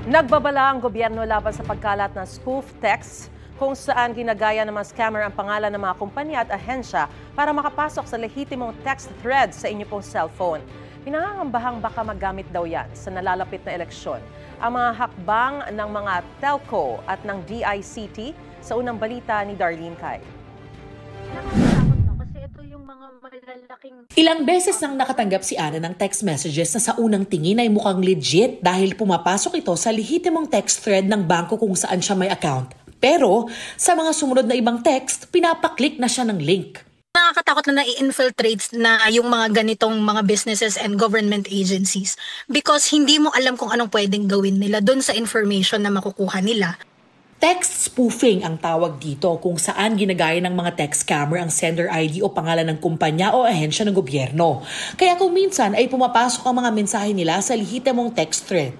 Nagbabala ang gobyerno laban sa pagkalat ng spoof texts kung saan ginagaya ng mga scammer ang pangalan ng mga kumpanya at ahensya para makapasok sa lehitimong text thread sa inyo pong cellphone. Pinangangambahang baka magamit daw yan sa nalalapit na eleksyon. Ang mga hakbang ng mga telco at ng DICT sa unang balita ni Darlene Cai. Ilang beses nang nakatanggap si Ana ng text messages na sa unang tingin ay mukhang legit dahil pumapasok ito sa lehitimong text thread ng bangko kung saan siya may account. Pero sa mga sumunod na ibang text, pinapaklik na siya ng link. Nakakatakot na nai-infiltrate na yung mga ganitong mga businesses and government agencies because hindi mo alam kung anong pwedeng gawin nila doon sa information na makukuha nila. Text spoofing ang tawag dito kung saan ginagaya ng mga text scammer ang sender ID o pangalan ng kumpanya o ahensya ng gobyerno. Kaya kung minsan ay pumapasok ang mga mensahe nila sa lehitimong text thread.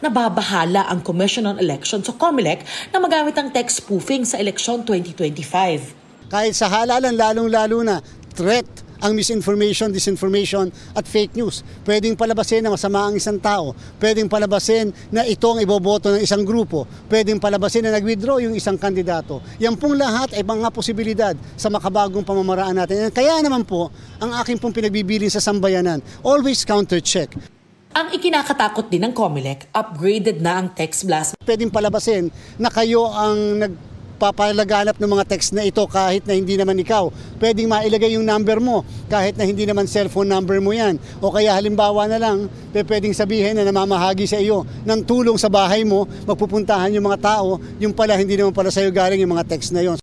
Nababahala ang Commission on Elections o COMELEC na magamit ang text spoofing sa eleksyon 2025. Kahit sa halalan, lalong-lalo na threat ang misinformation, disinformation at fake news. Pwedeng palabasin na masama ang isang tao. Pwedeng palabasin na ito ang iboboto ng isang grupo. Pwedeng palabasin na nag-withdraw yung isang kandidato. Yan pong lahat ay mga posibilidad sa makabagong pamamaraan natin. Kaya naman po, ang aking pong pinagbibilin sa sambayanan, always counter-check. Ang ikinakatakot din ng COMELEC, upgraded na ang text blast. Pwedeng palabasin na kayo ang papalaganap ng mga text na ito kahit na hindi naman ikaw. Pwedeng mailagay yung number mo kahit na hindi naman cellphone number mo yan. O kaya halimbawa na lang, pwedeng sabihin na namamahagi sa iyo ng tulong sa bahay mo, magpupuntahan yung mga tao, yung pala hindi naman pala sa iyo galing yung mga text na yon.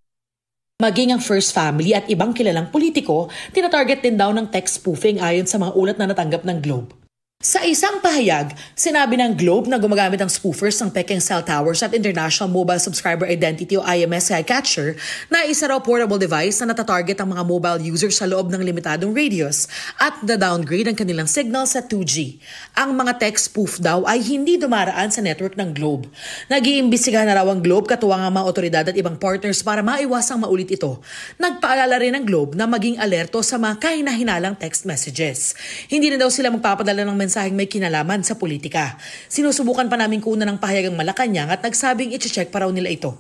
Maging ang First Family at ibang kilalang politiko, tinatarget din daw ng text spoofing ayon sa mga ulat na natanggap ng Globe. Sa isang pahayag, sinabi ng Globe na gumagamit ang spoofers ng peking cell towers at International Mobile Subscriber Identity o IMS catcher na isa raw portable device na natatarget ang mga mobile users sa loob ng limitadong radius at na-downgrade ang kanilang signal sa 2G. Ang mga text spoof daw ay hindi dumaraan sa network ng Globe. Nag-iimbestigahan na raw ang Globe katuwang ang mga otoridad at ibang partners para maiwasang maulit ito. Nagpaalala rin ng Globe na maging alerto sa mga kahina-hinalang text messages. Hindi na daw sila magpapadala ng mensaheng may kinalaman sa politika. Sinusubukan pa namin kunan ng pahayagang Malacanang at nagsabing i-check pa raw nila ito.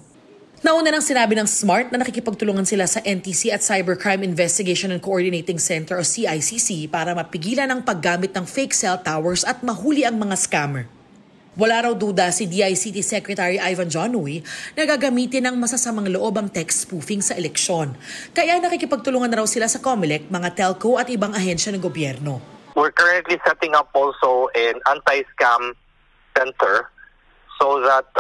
Nauna nang sinabi ng SMART na nakikipagtulungan sila sa NTC at Cybercrime Investigation and Coordinating Center o CICC para mapigilan ang paggamit ng fake cell towers at mahuli ang mga scammer. Wala raw duda si DICT Secretary Ivan John Uy na gagamitin ng masasamang loob ang text spoofing sa eleksyon. Kaya nakikipagtulungan na raw sila sa COMELEC, mga telco at ibang ahensya ng gobyerno. We're currently setting up also an anti-scam center so that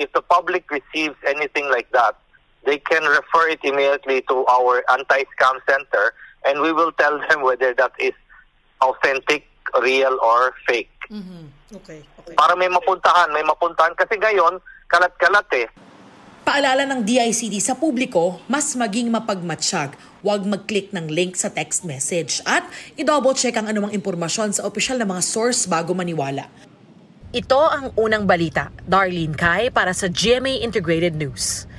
if the public receives anything like that, they can refer it immediately to our anti-scam center and we will tell them whether that is authentic, real, or fake. Mm-hmm. Okay. Para may mapuntahan kasi ngayon, kalat-kalat eh. Paalala ng DICT sa publiko, mas maging mapagmatsyag. Huwag mag-click ng link sa text message at i-double check ang anumang impormasyon sa opisyal na mga source bago maniwala. Ito ang unang balita. Darlene Cai para sa GMA Integrated News.